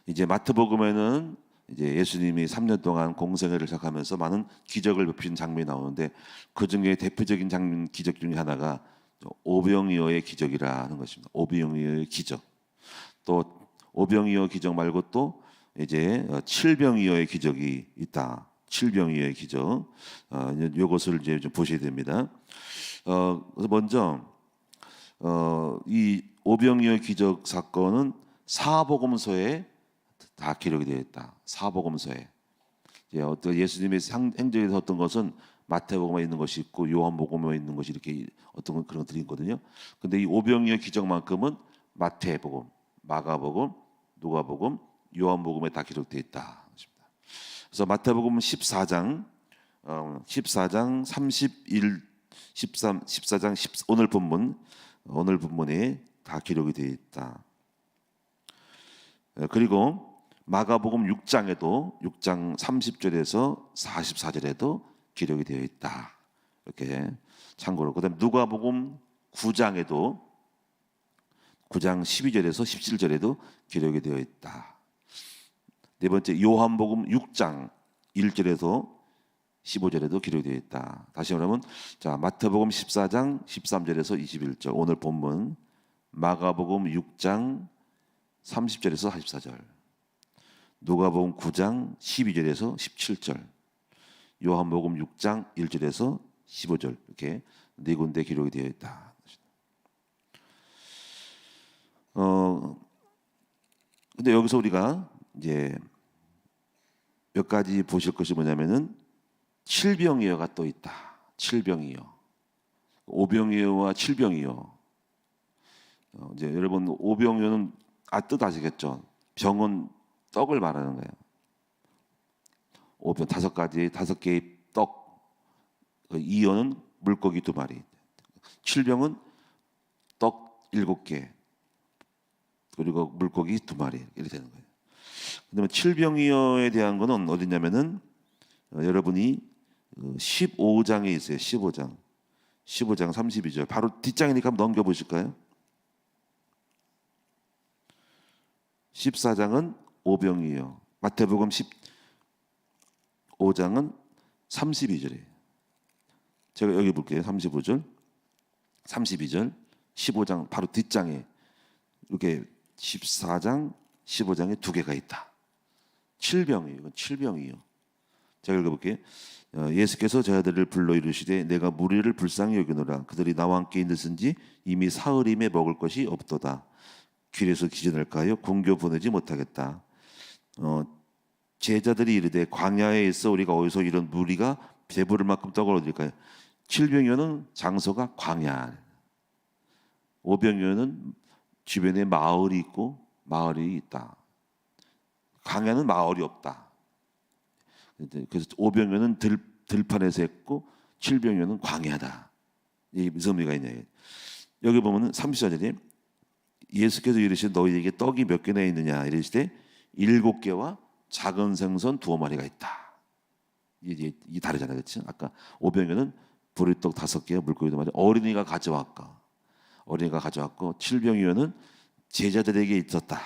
이제 마태복음에는 이제 예수님이 3년 동안 공생애를 시작하면서 많은 기적을 베푸신 장면이 나오는데 그 중에 대표적인 장면 기적 중에 하나가 오병이어의 기적이라 하는 것입니다. 오병이어의 기적. 또 오병이어 기적 말고 또 이제 칠병이어의 기적이 있다. 칠병이어의 기적. 이것을 이제 좀 보셔야 됩니다. 그래서 먼저 이 오병이어 기적 사건은 사복음서에 다 기록이 되어 있다. 사복음서에. 어떤 예수님의 행적에서 어떤 것은 마태복음에 있는 것이 있고 요한복음에 있는 것이 이렇게 어떤 그런 것들이 있거든요. 근데 이 오병이어 기적만큼은 마태복음, 마가복음, 누가복음, 요한복음에 다 기록되어 있다. 그래서 마태복음 14장 31, 13, 14장 10, 오늘 본문에 다 기록이 되어 있다. 그리고 마가복음 6장에도 6장 30절에서 44절에도 기록이 되어 있다. 이렇게 참고로. 그다음 누가복음 9장에도 9장 12절에서 17절에도 기록이 되어 있다. 네 번째 요한복음 6장 1절에서 15절에도 기록이 되어 있다. 다시 말하면 자 마태복음 14장 13절에서 21절 오늘 본문, 마가복음 6장 30절에서 44절, 누가복음 9장 12절에서 17절, 요한복음 6장 1절에서 15절 이렇게 네 군데 기록이 되어 있다. 근데 여기서 우리가 이제 몇 가지 보실 것이 뭐냐면은 칠병이어가 또 있다. 칠병이어. 오병이어와 칠병이어. 이제 여러분 오병이어는 뜻 아시겠죠? 병은 떡을 말하는 거예요. 오병 다섯 개의 떡. 이어는 물고기 2마리. 칠병은 떡 7개. 그리고 물고기 2마리 이렇게 되는 거예요. 그다음에 칠병이어에 대한 거는 어디냐면은 여러분이 15장에 있어요. 15장 32절 바로 뒷장이니까 한번 넘겨보실까요? 14장은 오병이어, 마태복음 15장은 32절이에요. 제가 여기 볼게요. 35절 32절 15장 바로 뒷장에 이렇게 14장 15장에 2개가 있다. 칠병이에요. 이건 칠병이요. 제가 읽어볼게요. 예수께서 저희들을 불러 이르시되 내가 무리를 불쌍히 여기노라. 그들이 나와 함께 있는지 이미 사흘임에 먹을 것이 없도다. 길에서 기전할까요? 공교 보내지 못하겠다. 제자들이 이르되 광야에 있어 우리가 어디서 이런 무리가 배부를 만큼 떡을 얻을까요? 칠병이어는 장소가 광야. 오병이어는 주변에 마을이 있고 마을이 있다. 광야는 마을이 없다. 그래서 오병이어는 들판에서 했고 칠병이어는 광야다. 이게 무슨 의미가 있냐? 여기 보면은 34절에 예수께서 이르시되 너희에게 떡이 몇 개나 있느냐 이르시되 7개와 작은 생선 2마리가 있다. 이게 다르잖아요, 그렇죠? 아까 오병이어는 보리떡 5개, 물고기 2마리 어린이가 가져왔고 칠병이어는 제자들에게 있었다.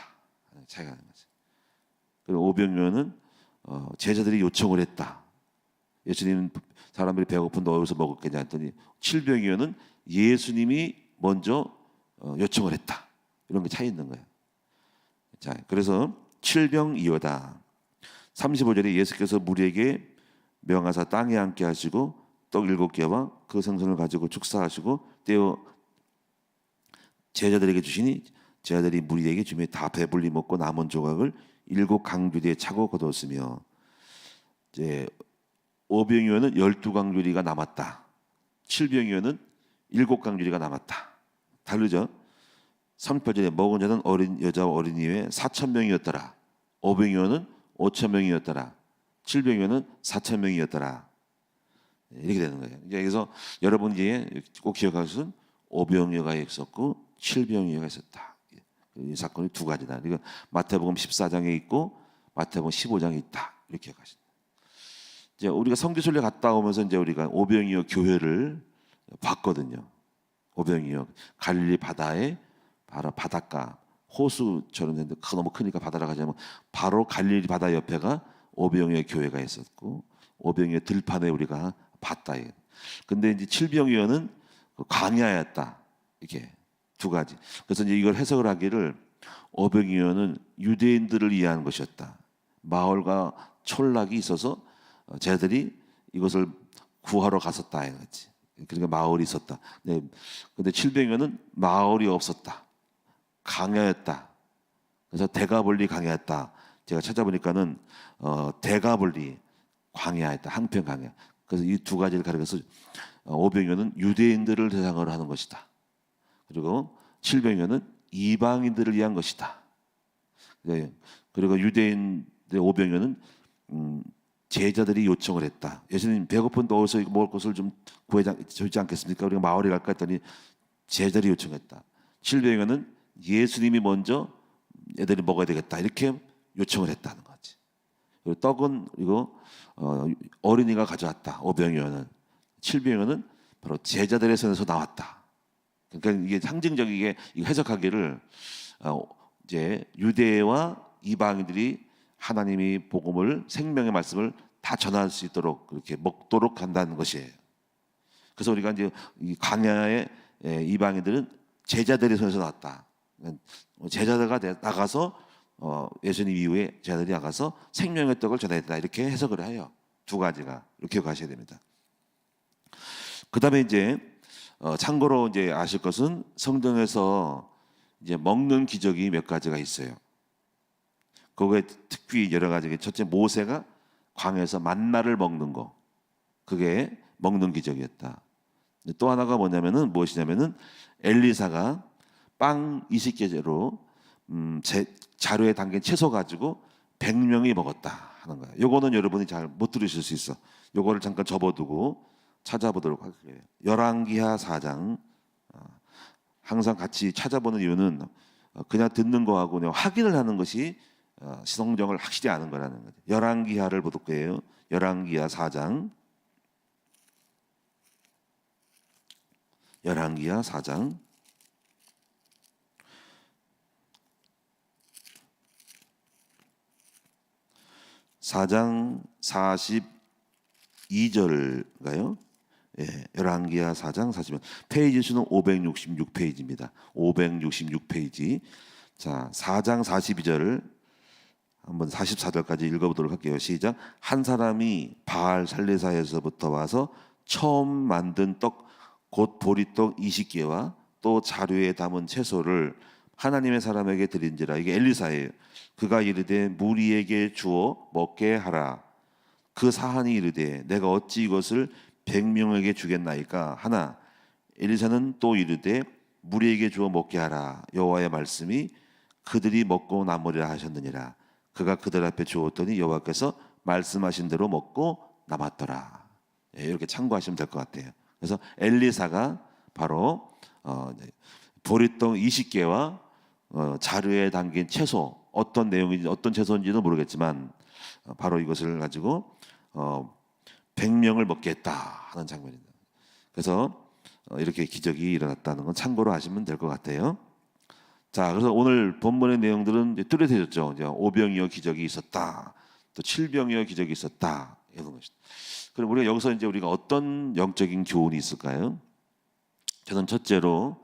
차이가 나는 거죠. 그리고 오병이어는 제자들이 요청을 했다. 예수님 사람들이 배고픈데 어디서 먹었겠냐 했더니 칠병이어는 예수님이 먼저 요청을 했다. 이런 게 차이 있는 거예요. 자, 그래서 칠병이어다. 35절에 예수께서 무리에게 명하사 땅에 앉게 하시고 떡 7개와 그 생선을 가지고 축사하시고 떼어 제자들에게 주시니 제자들이 무리에게 주며 다 배불리 먹고 남은 조각을 7강주리에 차고 거두었으며 이제 오병이어는 12강주리가 남았다. 칠병이어는 7강주리가 남았다. 다르죠? 38절에 먹은 자는 어린 여자와 어린이 외에 4,000명이었더라. 오병이어는 5,000명이었더라. 칠병이어는 4,000명이었더라. 이렇게 되는 거예요. 이제 여기서 여러분 이제 꼭 기억하실 것은 오병이어가 있었고 칠병이어가 있었다. 이 사건이 2가지다. 그러니까 마태복음 14장에 있고 마태복음 15장에 있다. 이렇게 기억하십니다. 이제 우리가 성지순례 갔다 오면서 이제 우리가 오병이어 교회를 봤거든요. 오병이어 갈릴리 바다에 바로 바닷가 호수처럼 됐는데 너무 크니까 바다로 가자면 바로 갈릴리 바다 옆에가 오병이어 교회가 있었고 오병이어 들판에 우리가 봤다. 근데 이제 칠병이어는 광야였다. 이게 두 가지. 그래서 이제 이걸 해석을 하기를 오병이어는 유대인들을 이해하는 것이었다. 마을과 촌락이 있어서 쟤들이 이것을 구하러 갔었다 이거지. 그러니까 마을이 있었다. 네. 근데 칠병이어는 마을이 없었다. 강야였다. 그래서 대가볼리 강야였다. 제가 찾아보니까는 대가볼리 광야였다. 한편 광야. 그래서 이 두 가지를 가리켜서 오병이어는 유대인들을 대상으로 하는 것이다. 그리고 칠병이어는 이방인들을 위한 것이다. 네. 그리고 유대인들 오병이어는 제자들이 요청을 했다. 예수님 배고픈데 어디서 먹을 것을 좀 구해주지 않겠습니까? 우리가 마을에 갈까 했더니 제자들이 요청했다. 칠병이어는 예수님이 먼저 애들이 먹어야 되겠다 이렇게 요청을 했다는 거지. 그리고 떡은 이거 어린이가 가져왔다. 오병이어는. 칠병이어는 바로 제자들의 손에서 나왔다. 그러니까 이게 상징적이게 해석하기를 이제 유대와 이방인들이 하나님이 복음을 생명의 말씀을 다 전할 수 있도록 그렇게 먹도록 한다는 것이에요. 그래서 우리가 이제 이 광야의 이방인들은 제자들의 손에서 나왔다. 제자들가 나가서 예수님 이후에 제자들이 나가서 생명의 떡을 전해야 된다 이렇게 해석을 해요. 두 가지가 이렇게 가셔야 됩니다. 그다음에 이제 참고로 이제 아실 것은 성경에서 이제 먹는 기적이 몇 가지가 있어요. 그거에 특히 여러 가지. 첫째 모세가 광야에서 만나를 먹는 거, 그게 먹는 기적이었다. 또 하나가 뭐냐면은 무엇이냐면은 엘리사가 빵 20개로 자루에 담긴 채소 가지고 100명이 먹었다 하는 거예요. 요거는 여러분이 잘 못 들으실 수 있어. 요거를 잠깐 접어두고 찾아보도록 할게요. 열왕기하 4장. 항상 같이 찾아보는 이유는 그냥 듣는 거하고 그냥 확인을 하는 것이 성경을 확실히 아는 거라는 거죠. 열왕기하를 볼 거예요. 열왕기하 4장. 열왕기하 4장. (4장) 42절인가요? 예, 열왕기하 4장 42절. 페이지 수는 566페이지입니다. 566페이지. 자, 4장 42절을 한번 44절까지 읽어보도록 할게요. 시작. 한 사람이 바알 살레사에서부터 와서 처음 만든 떡 곧 보리떡 20개와 또 자루에 담은 채소를 하나님의 사람에게 드린지라. 이게 엘리사예요. 그가 이르되 무리에게 주어 먹게 하라. 그 사한이 이르되 내가 어찌 이것을 100명에게 주겠나이까 하나. 엘리사는 또 이르되 무리에게 주어 먹게 하라. 여호와의 말씀이 그들이 먹고 남으리라 하셨느니라. 그가 그들 앞에 주었더니 여호와께서 말씀하신 대로 먹고 남았더라. 예, 이렇게 참고하시면 될 것 같아요. 그래서 엘리사가 바로 보리떡 20개와 자루에 담긴 채소, 어떤 내용인지 어떤 채소인지는 모르겠지만 바로 이것을 가지고 100명을 먹게 했다 하는 장면입니다. 그래서 이렇게 기적이 일어났다는 건 참고로 하시면 될 것 같아요. 자, 그래서 오늘 본문의 내용들은 이제 뚜렷해졌죠. 이제 오병이어 기적이 있었다, 또 칠병이어 기적이 있었다 이런 것이다. 그럼 우리가 여기서 이제 우리가 어떤 영적인 교훈이 있을까요? 저는 첫째로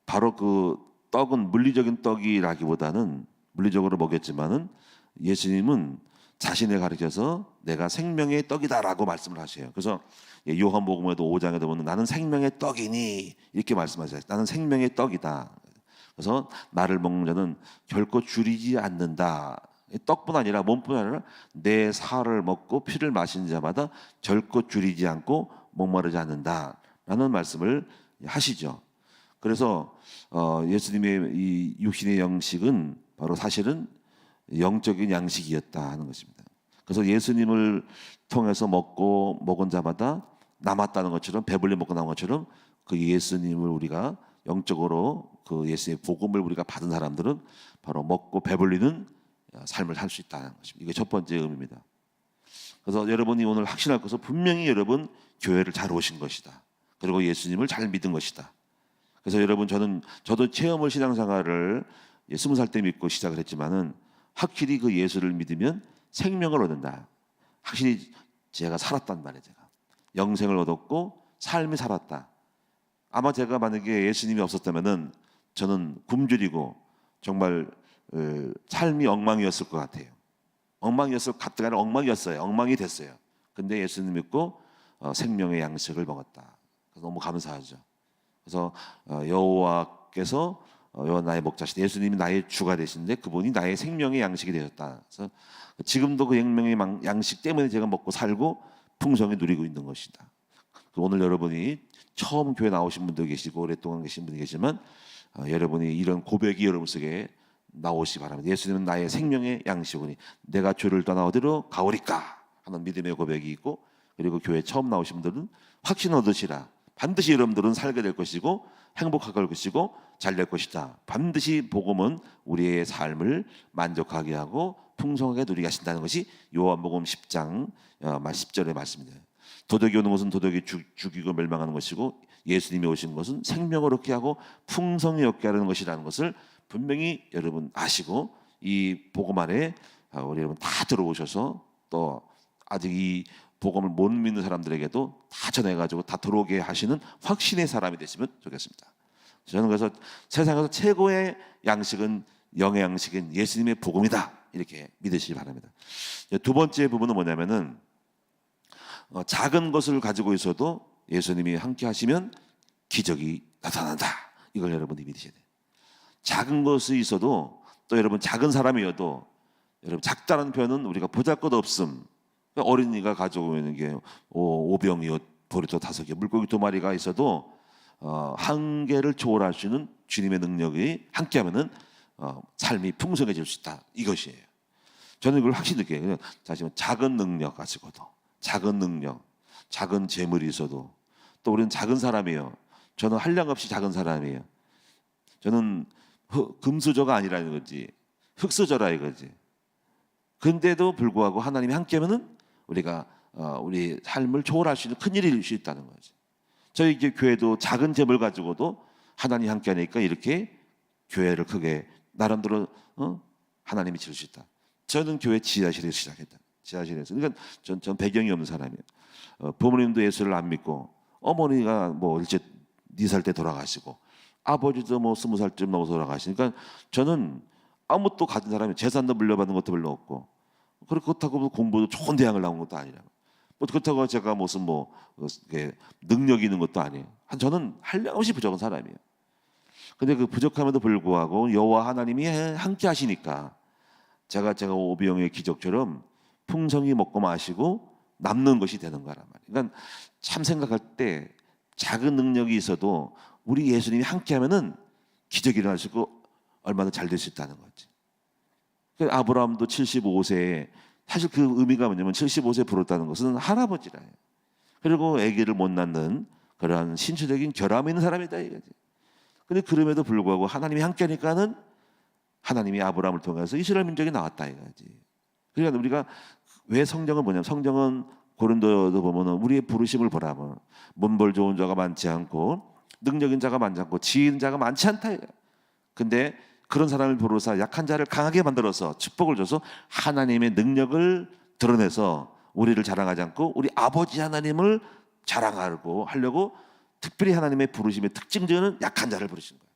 바로 그 떡은 물리적인 떡이라기보다는 물리적으로 먹였지만은 예수님은 자신을 가리켜서 내가 생명의 떡이다라고 말씀을 하셔요. 그래서 요한복음에도 5장에도 보면 나는 생명의 떡이니 이렇게 말씀하셔요. 나는 생명의 떡이다. 그래서 나를 먹는 자는 결코 줄이지 않는다. 떡뿐 아니라 몸뿐 아니라 내 살을 먹고 피를 마시는 자마다 결코 줄이지 않고 목마르지 않는다라는 말씀을 하시죠. 그래서 예수님의 이 육신의 양식은 바로 사실은 영적인 양식이었다 하는 것입니다. 그래서 예수님을 통해서 먹은 자마다 남았다는 것처럼, 배불리 먹고 남은 것처럼 그 예수님을 우리가 영적으로 그 예수의 복음을 우리가 받은 사람들은 바로 먹고 배불리는 삶을 살 수 있다는 것입니다. 이게 첫 번째 의미입니다. 그래서 여러분이 오늘 확신할 것은 분명히 여러분 교회를 잘 오신 것이다. 그리고 예수님을 잘 믿은 것이다. 그래서 여러분 저도 체험을 신앙생활을 20살 때 믿고 시작을 했지만은 확실히 그 예수를 믿으면 생명을 얻는다. 확실히 제가 살았단 말이에요. 제가 영생을 얻었고 삶이 살았다. 아마 제가 만약에 예수님이 없었다면은 저는 굶주리고 정말 삶이 엉망이었을 것 같아요. 엉망이었을 것 같다가 아니라 엉망이었어요. 엉망이 됐어요. 근데 예수님 믿고 생명의 양식을 먹었다. 그래서 너무 감사하죠. 그래서 여호와께서 여호와 나의 목자시다. 예수님이 나의 주가 되신데 그분이 나의 생명의 양식이 되셨다. 그래서 지금도 그 생명의 양식 때문에 제가 먹고 살고 풍성히 누리고 있는 것이다. 오늘 여러분이 처음 교회 나오신 분도 계시고 오랫동안 계신 분이 계시지만 여러분이 이런 고백이 여러분 속에 나오시기 바랍니다. 예수님은 나의 생명의 양식이니 내가 주를 떠나 어디로 가오리까 하는 믿음의 고백이 있고, 그리고 교회 처음 나오신 분들은 확신 얻으시라. 반드시 여러분들은 살게 될 것이고 행복할 것이고 잘 될 것이다. 반드시 복음은 우리의 삶을 만족하게 하고 풍성하게 누리게 하신다는 것이 요한복음 10장 10절의 말씀입니다. 도덕이 오는 것은 도덕이 죽이고 멸망하는 것이고 예수님이 오신 것은 생명을 얻게 하고 풍성히 얻게 하는 것이라는 것을 분명히 여러분 아시고, 이 복음 안에 우리 여러분 다 들어오셔서 또 아직 이 복음을 못 믿는 사람들에게도 다 전해가지고 다 들어오게 하시는 확신의 사람이 되시면 좋겠습니다. 저는 그래서 세상에서 최고의 양식은 영의 양식인 예수님의 복음이다, 이렇게 믿으시기 바랍니다. 두 번째 부분은 뭐냐면은 작은 것을 가지고 있어도 예수님이 함께 하시면 기적이 나타난다. 이걸 여러분이 믿으셔야 돼요. 작은 것이 있어도 또 여러분 작은 사람이어도 여러분 작다는 표현은 우리가 보잘것없음. 어린이가 가져오는 게 오병이어 보리토 5개 물고기 2마리가 있어도 한계를 초월할 수 있는 주님의 능력이 함께하면은 삶이 풍성해질 수 있다. 이것이에요. 저는 이걸 확실히 느껴요. 다시 말해 작은 능력 가지고도 작은 능력, 작은 재물이 있어도 또 우리는 작은 사람이에요. 저는 한량없이 작은 사람이에요. 저는 금수저가 아니라는 거지, 흙수저라 이거지. 근데도 불구하고 하나님이 함께하면은 우리가 우리 삶을 초월할 수 있는 큰 일이 일 수 있다는 거지. 저희 이제 교회도 작은 재물 가지고도 하나님이 함께하니까 이렇게 교회를 크게 나름대로 하나님이 지을 수 있다. 저는 교회 지하실에서 시작했다. 지하실에서. 그러니까 전 배경이 없는 사람이에요. 부모님도 예수를 안 믿고 어머니가 뭐 일제 4살 때 돌아가시고 아버지도 뭐 20살쯤 넘어서 돌아가시니까 저는 아무것도 가진 사람이 재산도 물려받은 것도 별로 없고, 그렇다고 공부도 좋은 대학을 나온 것도 아니라, 그렇다고 제가 무슨 능력이 있는 것도 아니에요. 저는 한량없이 부족한 사람이에요. 근데 그 부족함에도 불구하고 여호와 하나님이 함께 하시니까 제가 오병이어의 기적처럼 풍성히 먹고 마시고 남는 것이 되는 거란 말이에요. 그러니까 참 생각할 때 작은 능력이 있어도 우리 예수님이 함께하면은 기적이 일어날 수 있고 얼마나 잘 될 수 있다는 거지. 아브라함도 75세에 사실 그 의미가 뭐냐면 75세 부렀다는 것은 할아버지라요. 그리고 아기를 못 낳는 그러한 신체적인 결함이 있는 사람이다 이거지. 근데 그럼에도 불구하고 하나님이 함께하니까는 하나님이 아브라함을 통해서 이스라엘 민족이 나왔다 이거지. 그러니까 우리가 왜 성경은 뭐냐면, 성경은 고린도도 보면은 우리의 부르심을 보라면 문벌 좋은 자가 많지 않고 능력 있는 자가 많지 않고 지혜 있는 자가 많지 않다. 근데 그런 사람을 부르사 약한 자를 강하게 만들어서 축복을 줘서 하나님의 능력을 드러내서 우리를 자랑하지 않고 우리 아버지 하나님을 자랑하고 하려고 특별히 하나님의 부르심의 특징적인 약한 자를 부르시는 거예요.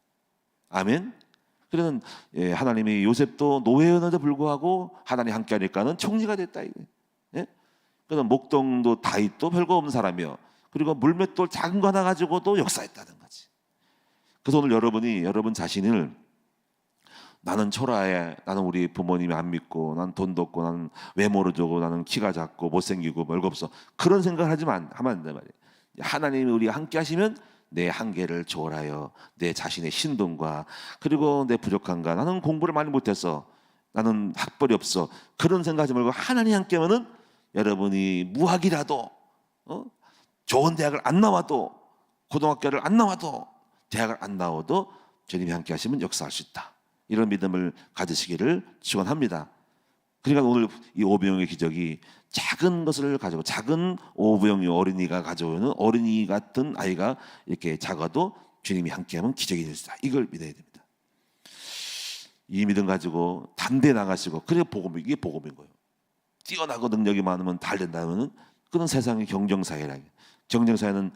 아멘. 그러는 하나님이 요셉도 노예였는데 불구하고 하나님 함께하니까는 총리가 됐다 이거예요. 예? 그러면 목동도 다윗도 별거 없는 사람이요. 그리고 물맷돌 작은 거 하나 가지고도 역사했다는 거지. 그래서 오늘 여러분이 여러분 자신을 나는 초라해, 나는 우리 부모님이 안 믿고, 나는 돈도 없고, 나는 외모로 좋고, 나는 키가 작고 못생기고 별거 없어, 그런 생각을 하면 안 된단 말이에요. 하나님이 우리와 함께 하시면 내 한계를 초월하여 내 자신의 신분과 그리고 내 부족함과 나는 공부를 많이 못해서 나는 학벌이 없어, 그런 생각하지 말고 하나님 함께하면은 여러분이 무학이라도 좋은 대학을 안 나와도, 고등학교를 안 나와도, 대학을 안 나와도 주님이 함께 하시면 역사할 수 있다. 이런 믿음을 가지시기를 축원합니다. 그러니까 오늘 이 오병이어의 기적이 작은 것을 가지고, 작은 오병이어 어린이가 가져오는 어린이 같은 아이가 이렇게 작아도 주님이 함께하면 기적이 될 수 있다. 이걸 믿어야 됩니다. 이 믿음 가지고 담대 나가시고, 그게 복음, 이게 복음인 거예요. 뛰어나고 능력이 많으면 잘 된다면 그런 세상의 경쟁사회라. 경쟁사회는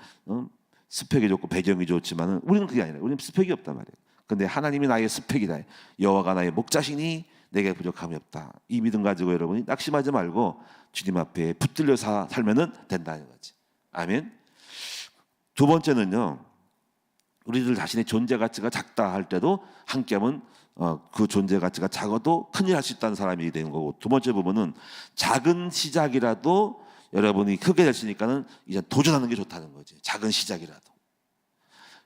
스펙이 좋고 배경이 좋지만은 우리는 그게 아니라 우리는 스펙이 없단 말이에요. 근데 하나님이 나의 스펙이다. 여호와가 나의 목자시니 내게 부족함이 없다. 이 믿음 가지고 여러분이 낙심하지 말고 주님 앞에 붙들려 살면은 된다는 거지. 아멘. 두 번째는요, 우리들 자신의 존재 가치가 작다 할 때도 함께하면 그 존재 가치가 작아도 큰일 할 수 있다는 사람이 되는 거고, 두 번째 부분은 작은 시작이라도 여러분이 크게 될 수 있으니까는 이제 도전하는 게 좋다는 거지. 작은 시작이라도.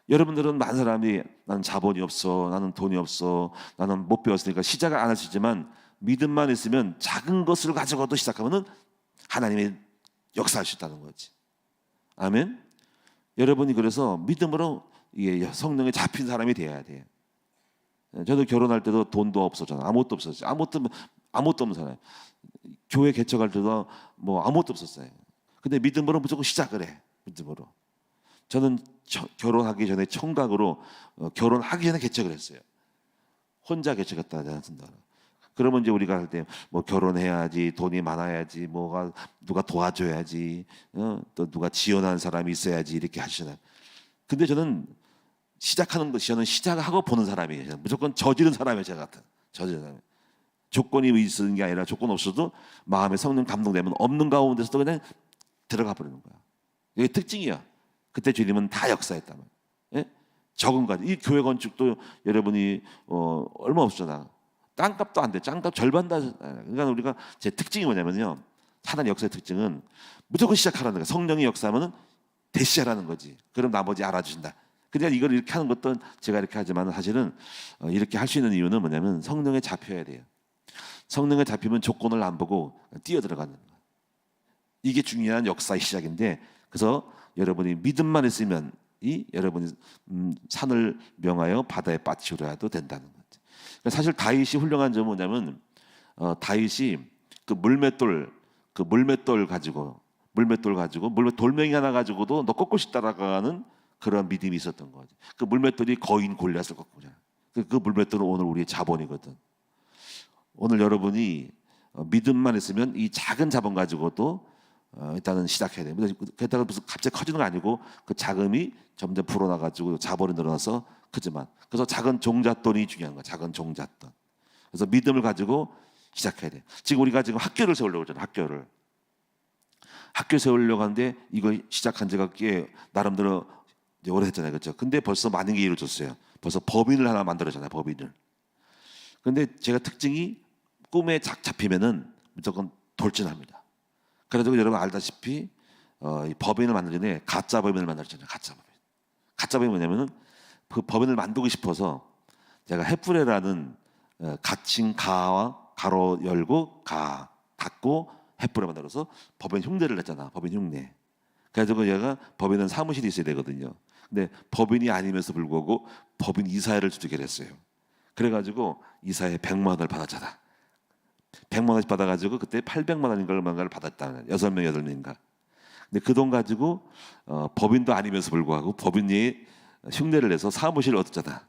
여러분들은 많은 사람이 나는 자본이 없어, 나는 돈이 없어, 나는 못 배웠으니까 시작을 안 할 수 있지만 믿음만 있으면 작은 것을 가지고도 시작하면은 하나님이 역사할 수 있다는 거지. 아멘. 여러분이 그래서 믿음으로 성령에 잡힌 사람이 돼야 돼. 저도 결혼할 때도 돈도 없었잖아. 아무것도 없었지. 아무것도 없는 사람. 교회 개척할 때도 뭐 아무것도 없었어요. 근데 믿음으로 무조건 시작을 해. 믿음으로. 저는 결혼하기 전에 청각으로 결혼하기 전에 개척을 했어요. 혼자 개척했다 생각. 그러면 이제 우리가 할 때 뭐 결혼해야지, 돈이 많아야지, 뭐가 누가 도와줘야지, 또 누가 지원하는 사람이 있어야지 이렇게 하시잖아요. 근데 저는 시작하는 것이, 저는 시작하고 보는 사람이에요. 무조건 저지른 사람이에요. 제가 같은 저지른 사람. 조건이 있는 게 아니라 조건 없어도 마음에 성령 감동되면 없는 가운데서도 그냥 들어가 버리는 거야. 이게 특징이야. 그때 주님은 다 역사했단 말이야. 예? 적은 가지. 이 교회 건축도 여러분이 얼마 없잖아. 땅값도 안 돼. 땅값 절반 다. 그러니까 우리가 제 특징이 뭐냐면요, 하나님 역사의 특징은 무조건 시작하라는 거야. 성령이 역사하면은 대시하라는 거지. 그럼 나머지 알아주신다. 그냥 이걸 이렇게 하는 것도 제가 이렇게 하지만 사실은 이렇게 할 수 있는 이유는 뭐냐면 성령에 잡혀야 돼요. 성령에 잡히면 조건을 안 보고 뛰어들어가는 거예요. 이게 중요한 역사의 시작인데, 그래서 여러분이 믿음만 있으면 여러분이 산을 명하여 바다에 빠뜨려도 된다는 거죠. 그러니까 사실 다윗이 훌륭한 점은 뭐냐면 다윗이 그 물맷돌 가지고 돌멩이 하나 가지고도 너 꺾고 싶다라는 그런 믿음이 있었던 거지. 그 물맷돌이 거인 골리앗을 꺾고 그냥. 그 물맷돌은 오늘 우리의 자본이거든. 오늘 여러분이 믿음만 있으면 이 작은 자본 가지고도 일단은 시작해야 돼요. 그렇다고 무슨 갑자기 커지는 거 아니고 그 자금이 점점 불어나가지고 자본이 늘어나서 크지만, 그래서 작은 종잣돈이 중요한 거야. 작은 종잣돈. 그래서 믿음을 가지고 시작해야 돼. 지금 우리가 지금 학교를 세우려고 그러잖아. 학교 세우려고 하는데 이거 시작한 지가 꽤 나름대로 이제 오래 했잖아요. 그렇죠? 근데 벌써 많은 게 이루어졌어요. 벌써 법인을 하나 만들었잖아요. 법인을. 근데 제가 특징이 꿈에 잡히면은 무조건 돌진합니다. 그래도 여러분 알다시피 이 법인을 만들기 전에 가짜 법인을 만들었잖아요. 가짜 법인이 뭐냐면은 그 법인을 만들고 싶어서 제가 햇불에라는 갇힌 가와 가로 열고 가 닫고 햇불에 만들어서 법인 흉내를 냈잖아. 법인 흉내. 그래가지고 얘가 법인은 사무실이 있어야 되거든요. 근데 법인이 아니면서 불구하고 법인 이사회를 주도를 했어요. 그래가지고 이사회 100만 원을 받았잖아. 100만 원씩 받아가지고 그때 800만 원인가 얼마를 받았다. 6명, 8명인가. 근데 그 돈 가지고 법인도 아니면서 불구하고 법인이 흉내를 내서 사무실을 얻었잖아.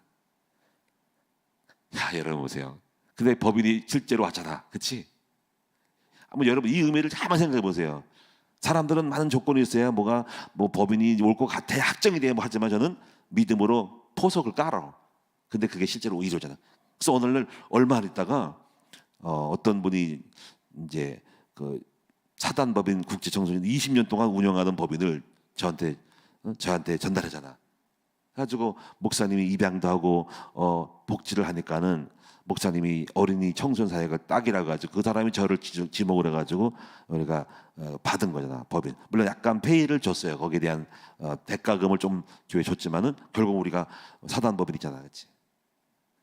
야, 여러분 보세요. 근데 법인이 실제로 왔잖아. 그치? 한번 여러분 이 의미를 한번 생각해 보세요. 사람들은 많은 조건이 있어야 뭐 법인이 올 것 같아, 확정이 돼야 뭐 하지만 저는 믿음으로 포석을 깔아. 근데 그게 실제로 이루어지잖아. 그래서 오늘날 얼마 안 있다가 어떤 분이 이제 그 사단법인 국제청소년 20년 동안 운영하던 법인을 저한테 전달하잖아. 그래가지고 목사님이 입양도 하고 복지를 하니까는 목사님이 어린이 청소년 사역을 딱이라고 가지고 그 사람이 저를 지목을 해가지고 우리가 받은 거잖아. 법인. 물론 약간 페이를 줬어요. 거기에 대한 대가금을 좀 교회 줬지만은 결국 우리가 사단법인이잖아, 그렇지?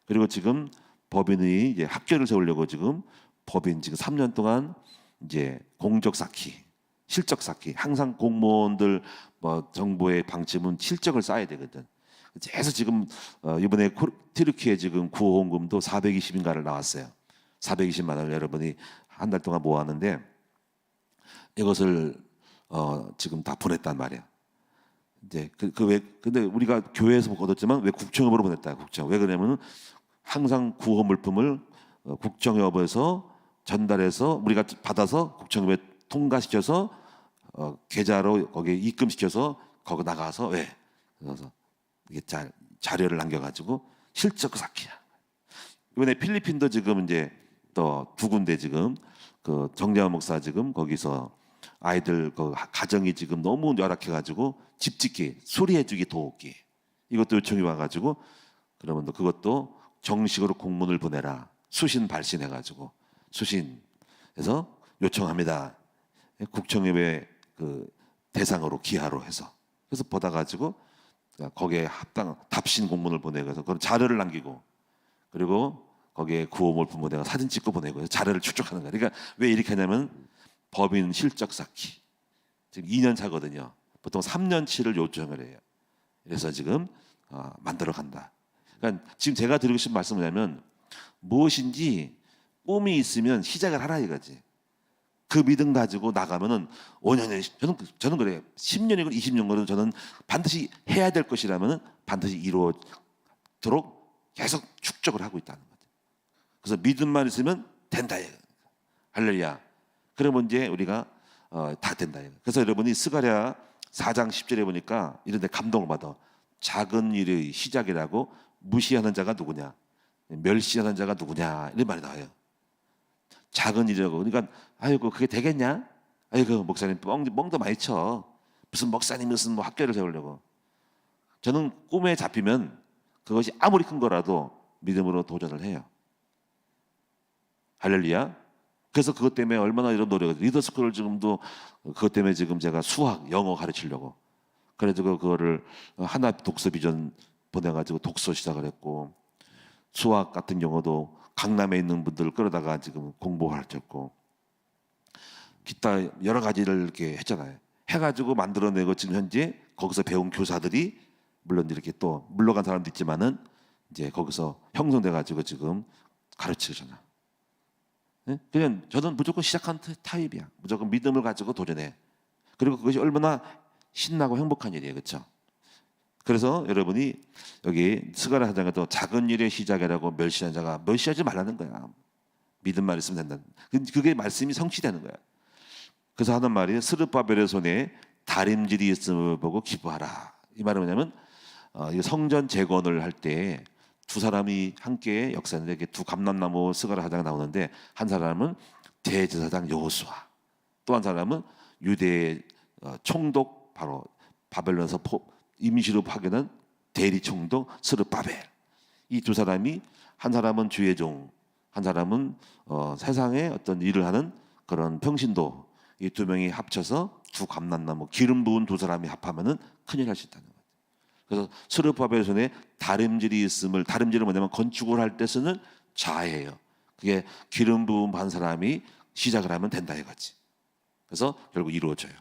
그리고 지금 법인이 이제 학교를 세우려고 지금 법인 지금 3년 동안 이제 공적 쌓기, 실적 쌓기. 항상 공무원들 정부의 방침은 실적을 쌓아야 되거든. 그래서 지금 이번에 튀르키예 지금 구호원금도 420인가를 나왔어요. 420만 원을 여러분이 한 달 동안 모았는데 이것을 지금 다 보냈단 말이야. 이제 근데 우리가 교회에서 얻었지만 왜 국정으로 보냈다. 국정. 왜 그러냐면은 항상 구호 물품을 국정협에서 전달해서 우리가 받아서 국정협에 통과시켜서 계좌로 거기에 입금시켜서 거기 나가서 그래서 이게 자료를 남겨가지고 실적 쌓기야. 이번에 필리핀도 지금 이제 또 두 군데 지금 그 정재환 목사 지금 거기서 아이들 그 가정이 지금 너무 열악해가지고 집 짓기, 수리해주기, 도우기 이것도 요청이 와가지고 그러면 또 그것도 정식으로 공문을 보내라. 수신 발신해가지고 수신해서 요청합니다. 국정협의 그 대상으로 기하로 해서 그래서 받아가지고 거기에 합당 답신 공문을 보내고 해서 그런 자료를 남기고 그리고 거기에 구호물품 보내고 사진 찍고 보내고 자료를 축적하는 거예요. 그러니까 왜 이렇게 하냐면 법인 실적 쌓기 지금 2년 차거든요. 보통 3년치를 요청을 해요. 그래서 지금 만들어 간다. 그러니까 지금 제가 드리고 싶은 말씀은 뭐냐면 무엇인지 꿈이 있으면 시작을 하라 이거지. 그 믿음 가지고 나가면은 5년에 저는 그래요. 10년이건 20년이건 저는 반드시 해야 될 것이라면은 반드시 이루어도록 계속 축적을 하고 있다는 거죠. 그래서 믿음만 있으면 된다. 할렐루야. 그러면 이제 우리가 다 된다. 그래서 여러분이 스가랴 4장 10절에 보니까 이런 데 감동을 받아. 작은 일의 시작이라고 무시하는 자가 누구냐? 멸시하는 자가 누구냐? 이런 말이 나와요. 작은 일이라고. 그러니까 아이고 그게 되겠냐? 아이고 목사님 멍도 많이 쳐. 무슨 목사님 무슨 뭐 학교를 세우려고. 저는 꿈에 잡히면 그것이 아무리 큰 거라도 믿음으로 도전을 해요. 할렐루야. 그래서 그것 때문에 얼마나 이런 노력을 리더스쿨을 지금도 그것 때문에 지금 제가 수학, 영어 가르치려고 그래서 그거를 하나 독서 비전 보내가지고 독서 시작을 했고 수학 같은 경우도 강남에 있는 분들을 끌어다가 지금 공부하셨고 기타 여러 가지를 이렇게 했잖아요. 해가지고 만들어내고 지금 현재 거기서 배운 교사들이 물론 이렇게 또 물러간 사람도 있지만은 이제 거기서 형성돼가지고 지금 가르치잖아. 그냥 저는 무조건 시작한 타입이야. 무조건 믿음을 가지고 도전해. 그리고 그것이 얼마나 신나고 행복한 일이에요, 그렇죠? 그래서 여러분이 여기 스가랴 사장에도 작은 일의 시작이라고 멸시하는 자가 멸시하지 말라는 거야. 믿음만 있으면 된다. 그게 말씀이 성취되는 거야. 그래서 하는 말이 스룹바벨의 손에 다림질이 있음을 보고 기뻐하라. 이 말은 뭐냐면 성전 재건을 할 때 두 사람이 함께 역사하는데 이렇게 두 감람나무 스가랴 사장이 나오는데 한 사람은 대제사장 여호수아, 또 한 사람은 유대의 총독 바로 바벨론에서 임시로 파견한 대리 총독 스룹바벨. 이 두 사람이 한 사람은 주의 종, 한 사람은 세상에 어떤 일을 하는 그런 평신도. 이 두 명이 합쳐서 두 감람나무 기름 부은 두 사람이 합하면은 큰일 할 수 있다는 거예요. 그래서 스룹바벨 손에 다림질이 있음을 다림질은 뭐냐면 건축을 할 때 쓰는 자예요. 그게 기름 부은 한 사람이 시작을 하면 된다 이거지. 그래서 결국 이루어져요.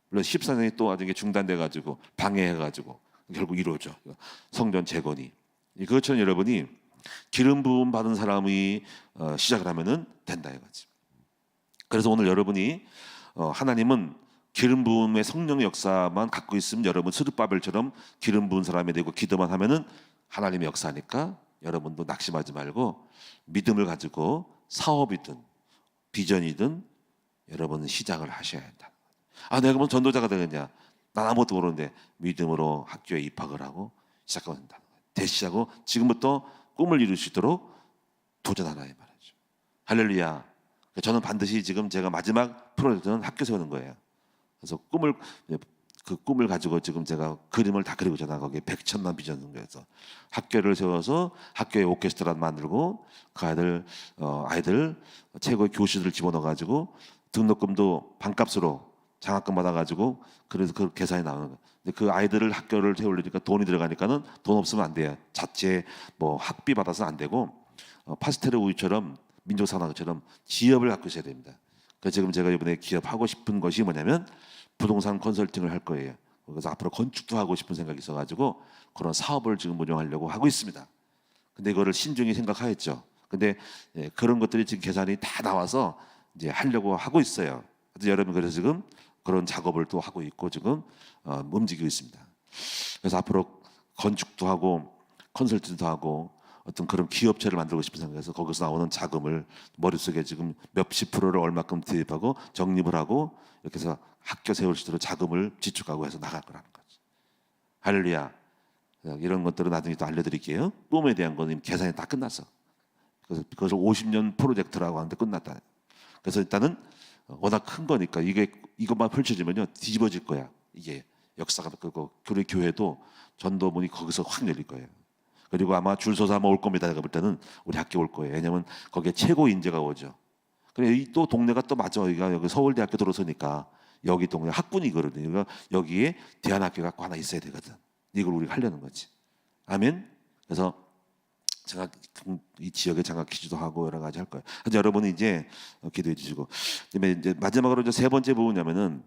물론 14년이 또 나중에 중단돼가지고 방해해가지고 결국 이루어져. 성전 재건이. 그것처럼 여러분이 기름 부음 받은 사람이 시작을 하면은 된다 이거지. 그래서 오늘 여러분이 하나님은 기름 부음의 성령의 역사만 갖고 있으면 여러분 스룹바벨처럼 기름 부은 사람이 되고 기도만 하면은 하나님의 역사니까 여러분도 낙심하지 말고 믿음을 가지고 사업이든 비전이든 여러분은 시작을 하셔야 한다. 내가 그러면 전도자가 되겠냐? 난 아무것도 모르는데 믿음으로 학교에 입학을 하고 시작하면 된다. 대시하고 지금부터 꿈을 이룰 수 있도록 도전하라 이 말이죠. 할렐루야. 저는 반드시 지금 제가 마지막 프로젝트는 학교 세우는 거예요. 그래서 그 꿈을 가지고 지금 제가 그림을 다 그리고 있잖아. 거기에 100천만 비전 그래서 학교를 세워서 학교에 오케스트라를 만들고 그 아이들 최고의 교수들을 집어넣어 가지고 등록금도 반값으로 장학금 받아가지고 그래서 그 계산이 나오는 거예요. 근데 그 아이들을 학교를 세우려니까 돈이 들어가니까는 돈 없으면 안 돼요. 자체 뭐 학비 받아서 안 되고 파스텔의 우유처럼 민족산업처럼 지업을 갖고 있어야 됩니다. 그래서 지금 제가 이번에 기업하고 싶은 것이 뭐냐면 부동산 컨설팅을 할 거예요. 그래서 앞으로 건축도 하고 싶은 생각이 있어가지고 그런 사업을 지금 운영하려고 하고 있습니다. 근데 이거를 신중히 생각하였죠. 근데 그런 것들이 지금 계산이 다 나와서 이제 하려고 하고 있어요. 그래서 여러분 그래서 지금 그런 작업을 또 하고 있고 지금 움직이고 있습니다. 그래서 앞으로 건축도 하고 컨설팅도 하고 어떤 그런 기업체를 만들고 싶은 생각에서 거기서 나오는 자금을 머릿속에 지금 몇십 프로를 얼마큼 투입하고 적립을 하고 이렇게 해서 학교 세울 수 있도록 자금을 지축하고 해서 나갈 거라는 거지. 할렐루야. 이런 것들은 나중에 또 알려드릴게요. 꿈에 대한 거는 계산이 다 끝났어. 그래서 그것을 50년 프로젝트라고 하는데 끝났다. 그래서 일단은 워낙 큰 거니까 이것만 펼쳐지면요 뒤집어질 거야. 이게 역사가 그거 우리 교회도 전도문이 거기서 확 열릴 거예요. 그리고 아마 줄 서서 아마 올 겁니다. 제가 볼 때는 우리 학교 올 거예요. 왜냐면 거기에 최고 인재가 오죠. 그래 또 동네가 또 맞아. 여기 서울대학교 들어서니까 여기 동네 학군이거든요. 그러니까 여기에 대안학교가 하나 있어야 되거든. 이걸 우리가 하려는 거지. 아멘. 그래서 제가 이 지역에 장학 퀴즈도 하고 여러 가지 할 거예요. 그래서 여러분이 이제 기도해 주시고, 이제 마지막으로 이제 세 번째 부분이냐면은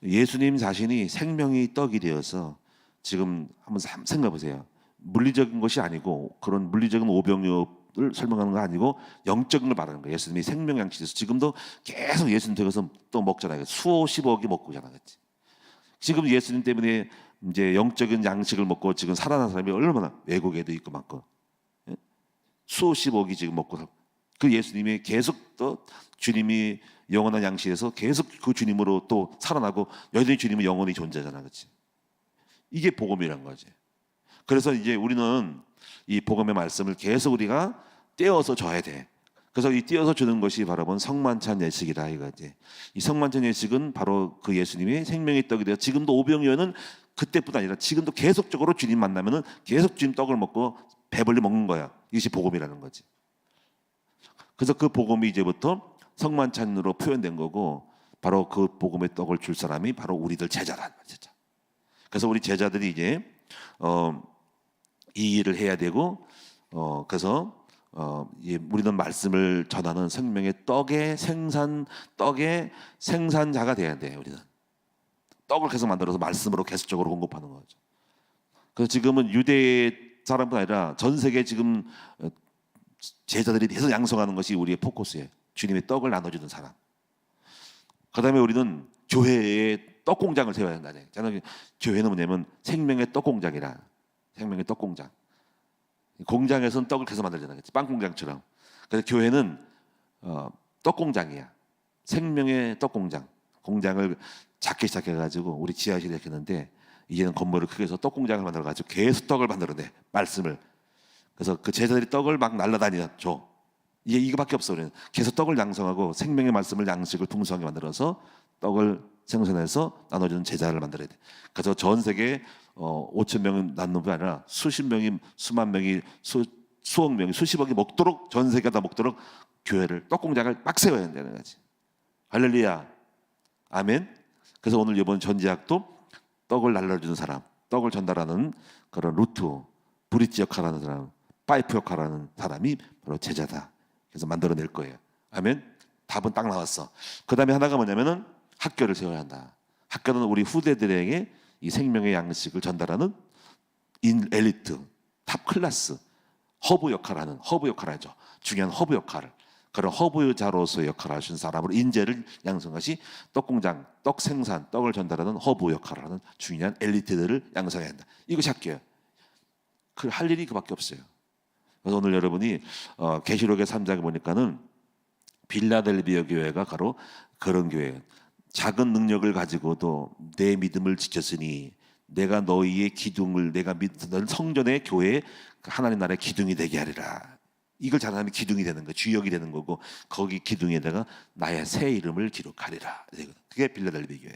예수님 자신이 생명이 떡이 되어서 지금 한번 생각해 보세요. 물리적인 것이 아니고 그런 물리적인 오병이어를 설명하는 거 아니고 영적인 걸 말하는 거예요. 예수님이 생명 양식에서 지금도 계속 예수님 되어서 또 먹잖아요. 수십억이 먹고 잖아, 그렇지? 지금 예수님 때문에 이제 영적인 양식을 먹고 지금 살아난 사람이 얼마나 외국에도 있고 많고. 수십억이 지금 먹고 살고 그 예수님이 계속 또 주님이 영원한 양식에서 계속 그 주님으로 또 살아나고 여전히 주님은 영원히 존재하잖아, 그렇지? 이게 복음이란 거지. 그래서 이제 우리는 이 복음의 말씀을 계속 우리가 떼어서 줘야 돼. 그래서 이 떼어서 주는 것이 바로 성만찬 예식이다 이거지. 이 성만찬 예식은 바로 그 예수님이 생명의 떡이 되어 지금도 오병이어는 그때뿐 아니라 지금도 계속적으로 주님 만나면은 계속 주님 떡을 먹고 배불리 먹는 거야. 이것이 복음이라는 거지. 그래서 그 복음이 이제부터 성만찬으로 표현된 거고 바로 그 복음의 떡을 줄 사람이 바로 우리들 제자라. 제자. 그래서 우리 제자들이 이제 이 일을 해야 되고 그래서 우리는 말씀을 전하는 생명의 떡의 생산자가 돼야 돼. 우리는 떡을 계속 만들어서 말씀으로 계속적으로 공급하는 거죠. 그래서 지금은 유대 사람뿐 아니라 전 세계 지금 제자들이 계속 양성하는 것이 우리의 포커스예요. 주님의 떡을 나눠주는 사람. 그다음에 우리는 교회에 떡 공장을 세워야 된다. 저는 교회는 뭐냐면 생명의 떡 공장이라. 생명의 떡 공장. 공장에서는 떡을 계속 만들잖아요. 빵 공장처럼. 그래서 교회는 떡 공장이야. 생명의 떡 공장. 공장을 작게 시작해가지고 우리 지하실에 했는데 이제는 건물을 크게 해서 떡 공장을 만들어가지고 계속 떡을 만들어내. 말씀을. 그래서 그 제자들이 떡을 막 날라다니죠. 이거밖에 없어. 우리는 계속 떡을 양성하고 생명의 말씀을 양식을 풍성하게 만들어서 떡을 생산해서 나눠주는 제자를 만들어야 돼. 그래서 전 세계 5천 명이 낳는 게 아니라 수십 명이 수만 명이 수억 명이 수십억이 먹도록 전 세계가 다 먹도록 교회를 떡 공장을 막 세워야 된다는 거지. 할렐루야. 아멘. 그래서 오늘 이번 전지학도 떡을 날려주는 사람, 떡을 전달하는 그런 루트, 브릿지 역할하는 사람, 파이프 역할하는 사람이 바로 제자다. 그래서 만들어낼 거예요. 아멘. 답은 딱 나왔어. 그 다음에 하나가 뭐냐면은 학교를 세워야 한다. 학교는 우리 후대들에게 이 생명의 양식을 전달하는 엘리트, 탑 클래스, 허브 역할을 하죠. 중요한 허브 역할을. 그런 허브자로서의 역할을 하신 사람으로 인재를 양성한 것이 떡공장, 떡 생산, 떡을 전달하는 허브 역할을 하는 중요한 엘리트들을 양성해야 한다. 이것이 학교예요. 할 일이 그밖에 없어요. 그래서 오늘 여러분이 계시록의 3장에 보니까는 빌라델비아 교회가 바로 그런 교회예요. 작은 능력을 가지고도 내 믿음을 지켰으니 내가 너희의 기둥을 내가 믿는 성전의 교회에 하나님 나라의 기둥이 되게 하리라. 이걸 잘하면 기둥이 되는 거, 주역이 되는 거고 거기 기둥에다가 나의 새 이름을 기록하리라. 그게 빌라델비아 교회.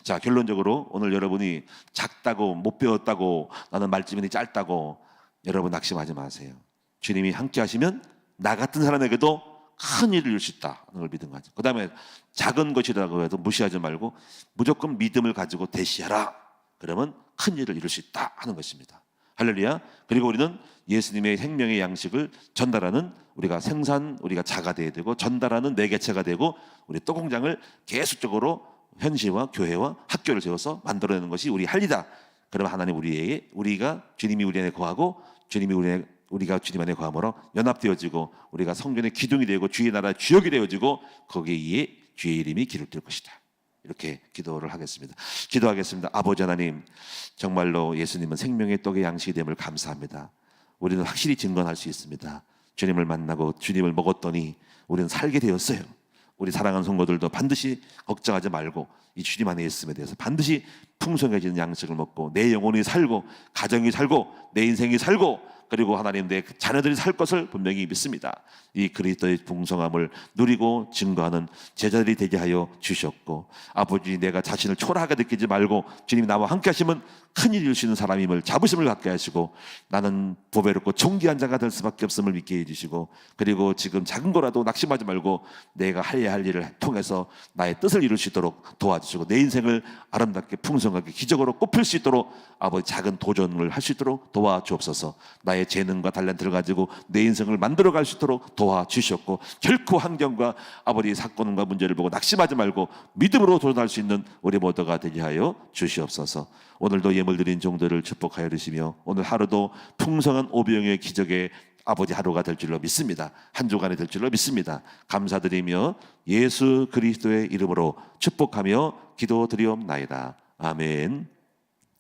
자, 결론적으로 오늘 여러분이 작다고 못 배웠다고 나는 말주변이 짧다고 여러분 낙심하지 마세요. 주님이 함께 하시면 나 같은 사람에게도 큰 일을 이룰 수 있다는 걸 믿음 가지고, 그 다음에 작은 것이라고 해도 무시하지 말고 무조건 믿음을 가지고 대시하라. 그러면 큰 일을 이룰 수 있다 하는 것입니다. 할렐루야. 그리고 우리는 예수님의 생명의 양식을 전달하는 우리가 자가 되어야 되고 전달하는 매개체가 되고 우리 떡 공장을 계속적으로 현시와 교회와 학교를 세워서 만들어내는 것이 우리 할 일이다. 그러면 하나님 우리가 주님이 우리 안에 거하고 우리가 주님 안에 거함으로 연합되어지고 우리가 성전의 기둥이 되고 주의 나라 주역이 되어지고 거기에 주의 이름이 기록될 것이다. 이렇게 기도를 하겠습니다. 기도하겠습니다. 아버지 하나님, 정말로 예수님은 생명의 떡의 양식이 됨을 감사합니다. 우리는 확실히 증거할 수 있습니다. 주님을 만나고 주님을 먹었더니 우리는 살게 되었어요. 우리 사랑하는 성도들도 반드시 걱정하지 말고 이 주님 안에 있음에 대해서 반드시 풍성해지는 양식을 먹고 내 영혼이 살고 가정이 살고 내 인생이 살고 그리고 하나님 내 자녀들이 살 것을 분명히 믿습니다. 이 그리스도의 풍성함을 누리고 증거하는 제자들이 되게 하여 주셨고, 아버지 내가 자신을 초라하게 느끼지 말고 주님이 나와 함께 하시면 큰일이 일 수 있는 사람임을 자부심을 갖게 하시고, 나는 보배롭고 존귀한 자가 될 수밖에 없음을 믿게 해주시고, 그리고 지금 작은 거라도 낙심하지 말고 내가 해야 할 일을 통해서 나의 뜻을 이룰 수 있도록 도와주시고, 내 인생을 아름답게 풍성하게 기적으로 꽃필 수 있도록 아버지 작은 도전을 할 수 있도록 도와주옵소서. 나의 재능과 탤런트를 가지고 내 인생을 만들어갈 수 있도록 도와주셨고, 결코 환경과 아버지 사건과 문제를 보고 낙심하지 말고 믿음으로 도전할 수 있는 우리 모두가 되게 하여 주시옵소서. 오늘도 예물 드린 종들을 축복하여 주시며 오늘 하루도 풍성한 오병의 기적의 아버지 하루가 될 줄로 믿습니다. 한 주간이 될 줄로 믿습니다. 감사드리며 예수 그리스도의 이름으로 축복하며 기도드리옵나이다. 아멘.